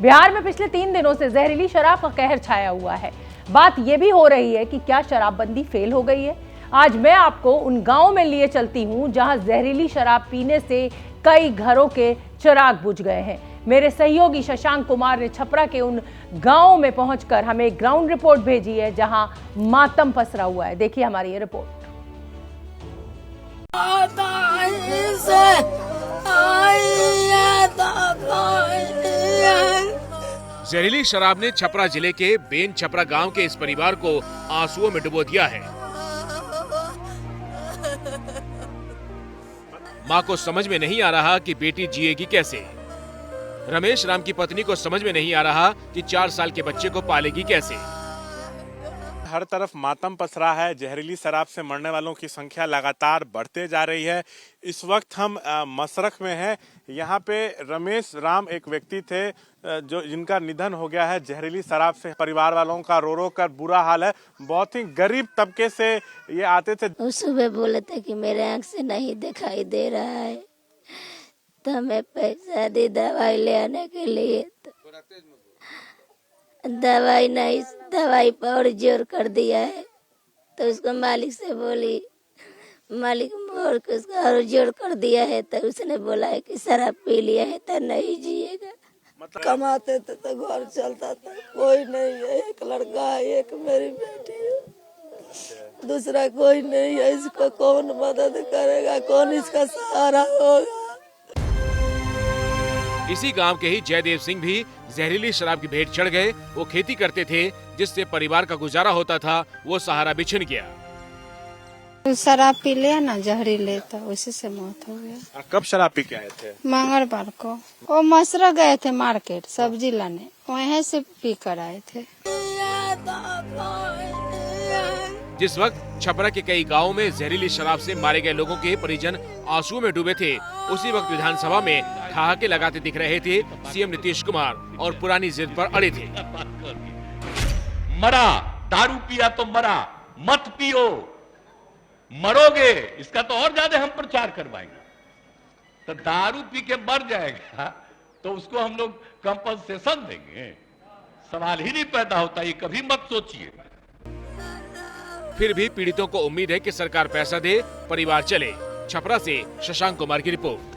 बिहार में पिछले 3 दिनों से जहरीली शराब का कहर छाया हुआ है। बात यह भी हो रही है कि क्या शराबबंदी फेल हो गई है। आज मैं आपको उन गांवों में लिए चलती हूं जहां जहरीली शराब पीने से कई घरों के चिराग बुझ गए हैं। मेरे सहयोगी शशांक कुमार ने छपरा के उन गांवों में पहुंचकर हमें एक ग्राउंड रिपोर्ट भेजी है जहां मातम पसरा हुआ है। देखिए हमारी ये रिपोर्ट। जहरीली शराब ने छपरा जिले के बेन छपरा गांव के इस परिवार को आंसुओं में डुबो दिया है। मां को समझ में नहीं आ रहा कि बेटी जिएगी कैसे। रमेश राम की पत्नी को समझ में नहीं आ रहा कि 4 साल के बच्चे को पालेगी कैसे। हर तरफ मातम पसरा है। जहरीली शराब से मरने वालों की संख्या लगातार बढ़ते जा रही है। इस वक्त हम मसरख में हैं। यहाँ पे रमेश राम एक व्यक्ति थे जिनका निधन हो गया है जहरीली शराब से। परिवार वालों का रो रो कर बुरा हाल है। बहुत ही गरीब तबके से ये आते थे। सुबह बोले थे कि मेरे आँख से नहीं दिखाई दे रहा है, तो मैं पैसा दी दवाई ले आने के लिए। दवाई नहीं, दवाई पर और जोर कर दिया है। तो उसको मालिक से बोली, मालिक मोड़ के उसको और जोर कर दिया है। तो उसने बोला है कि शराब पी लिया है तो नहीं जिएगा। कमाते थे तो घर चलता था। कोई नहीं है, एक लड़का है, एक मेरी बेटी है, दूसरा कोई नहीं है। इसको कौन मदद करेगा, कौन इसका सहारा होगा। इसी गांव के ही जयदेव सिंह भी जहरीली शराब की भेंट चढ़ गए। वो खेती करते थे जिससे परिवार का गुजारा होता था, वो सहारा बिछिन गया। शराब पी लिया ना जहरीले, तो उसी से मौत हो गया। कब शराब पी के आए थे? मंगलवार को। वो मसरा गए थे मार्केट सब्जी लाने, वहीं से पी कर आए थे। जिस वक्त छपरा के कई गांवों में जहरीली शराब से मारे गए लोगों के परिजन आंसुओं में डूबे थे, उसी वक्त विधानसभा में ठहाके लगाते दिख रहे थे सीएम नीतीश कुमार और पुरानी जिद पर अड़े थे। मरा, दारू पिया तो मरा, मत पियो, मरोगे इसका तो और ज्यादा हम प्रचार करवाएंगे। तो दारू पी के मर जाएगा तो उसको हम लोग कंपनसेशन देंगे, सवाल ही नहीं पैदा होता। ये कभी मत सोचिए। फिर भी पीड़ितों को उम्मीद है कि सरकार पैसा दे, परिवार चले। छपरा से शशांक कुमार की रिपोर्ट।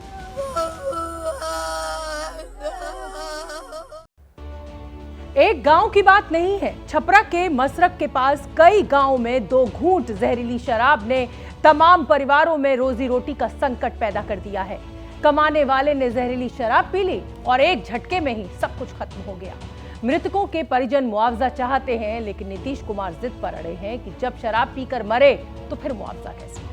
एक गांव की बात नहीं है, छपरा के मसरख के पास कई गांव में 2 घूंट जहरीली शराब ने तमाम परिवारों में रोजी रोटी का संकट पैदा कर दिया है। कमाने वाले ने जहरीली शराब पी ली और एक झटके में ही सब कुछ खत्म हो गया। मृतकों के परिजन मुआवजा चाहते हैं, लेकिन नीतीश कुमार जिद पर अड़े हैं कि जब शराब पीकर मरे तो फिर मुआवजा कैसे।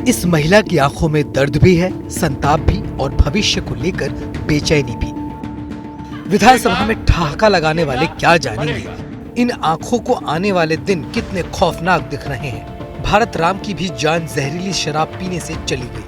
इस महिला की आंखों में दर्द भी है, संताप भी और भविष्य को लेकर बेचैनी भी। विधानसभा में ठहाका लगाने वाले क्या जानेंगे, इन आंखों को आने वाले दिन कितने खौफनाक दिख रहे हैं। भारत राम की भी जान जहरीली शराब पीने से चली गई।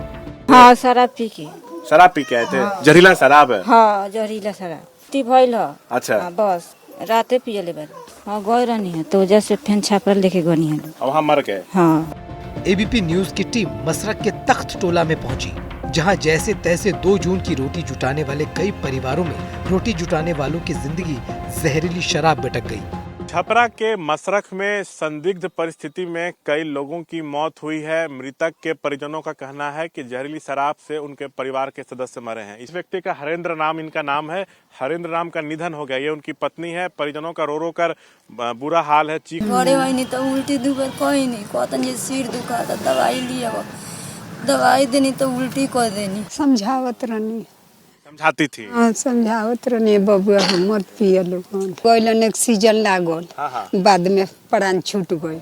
हाँ, शराब पी के। शराब पी के आए थे? हाँ। जहरीला शराब है? हाँ, जहरीला शराब भइल है। अच्छा। हाँ, बस राते पियले बार। हाँ, गए रहनी है तो जैसे फेन छापर लेके गनी है। वहाँ मर गए? हाँ। एबीपी न्यूज की टीम मसरख के तख्त टोला में पहुंची, जहां जैसे तैसे 2 जून की रोटी जुटाने वाले कई परिवारों में रोटी जुटाने वालों की जिंदगी जहरीली शराब में अटक गई। छपरा के मसरख में संदिग्ध परिस्थिति में कई लोगों की मौत हुई है। मृतक के परिजनों का कहना है कि जहरीली शराब से उनके परिवार के सदस्य मरे हैं। इस व्यक्ति का हरेंद्र राम इनका नाम है। हरेंद्र राम का निधन हो गया। ये उनकी पत्नी है। परिजनों का रो रो कर बुरा हाल है। चीख नहीं तो उल्टी दुखा, कोई नहीं कहता जी सिर दुखा था, दवाई लिया, दवाई देनी तो उल्टी कर देनी। समझावत रहनी, समझाती थी। हाँ, समझावत रहनी बबुआ हम मत पिए लोगन। कोई ऑक्सीजन लागल, बाद में प्राण छूट गए।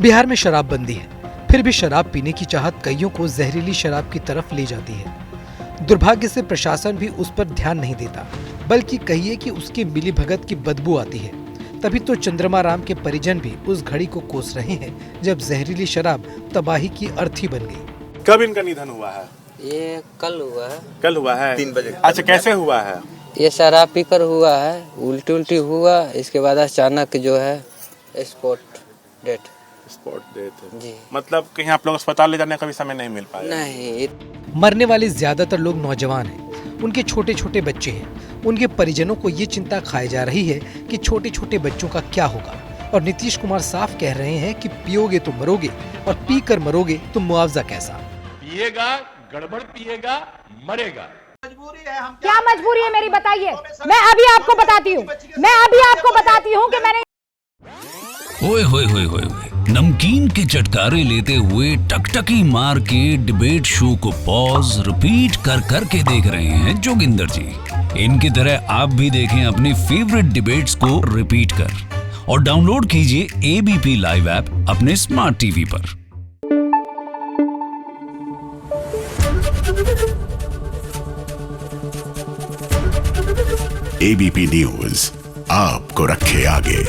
बिहार में शराबबंदी है, फिर भी शराब पीने की चाहत कईयों को जहरीली शराब की तरफ ले जाती है। दुर्भाग्य से प्रशासन भी उस पर ध्यान नहीं देता, बल्कि कहिए कि उसकी मिलीभगत की बदबू आती है। तभी तो चंद्रमा राम के परिजन भी उस घड़ी को कोस रहे हैं जब जहरीली शराब तबाही की अर्थी बन गई। कब इनका निधन हुआ है? ये कल हुआ है। कल हुआ है 3 बजे। अच्छा, कैसे हुआ है? ये शराब पीकर हुआ है, उल्टी हुआ। इसके बाद अचानक जो है स्पॉट डेथ। स्पॉट डेथ है। जी। मतलब कहीं आप लोग अस्पताल ले जाने का भी समय नहीं मिल पाया? नहीं। मरने वाले ज्यादातर लोग नौजवान हैं, उनके छोटे छोटे बच्चे हैं। उनके परिजनों को ये चिंता खाई जा रही है कि छोटे छोटे बच्चों का क्या होगा। और नीतीश कुमार साफ कह रहे हैं कि पियोगे तो मरोगे और पी कर मरोगे तो मुआवजा कैसा। पिएगा, गड़बड़ पिएगा, मरेगा। क्या मजबूरी है मेरी, बताइए। मैं अभी आपको बताती हूँ कि मैंने ओए होए होए होए होए। नमकीन के चटकारे लेते हुए टकटकी मार के डिबेट शो को पॉज रिपीट कर कर के देख रहे हैं जोगिंदर जी। इनकी तरह आप भी देखें अपनी फेवरेट डिबेट्स को रिपीट कर और डाउनलोड कीजिए एबीपी लाइव ऐप अपने स्मार्ट टीवी पर। एबीपी न्यूज आपको रखे आगे।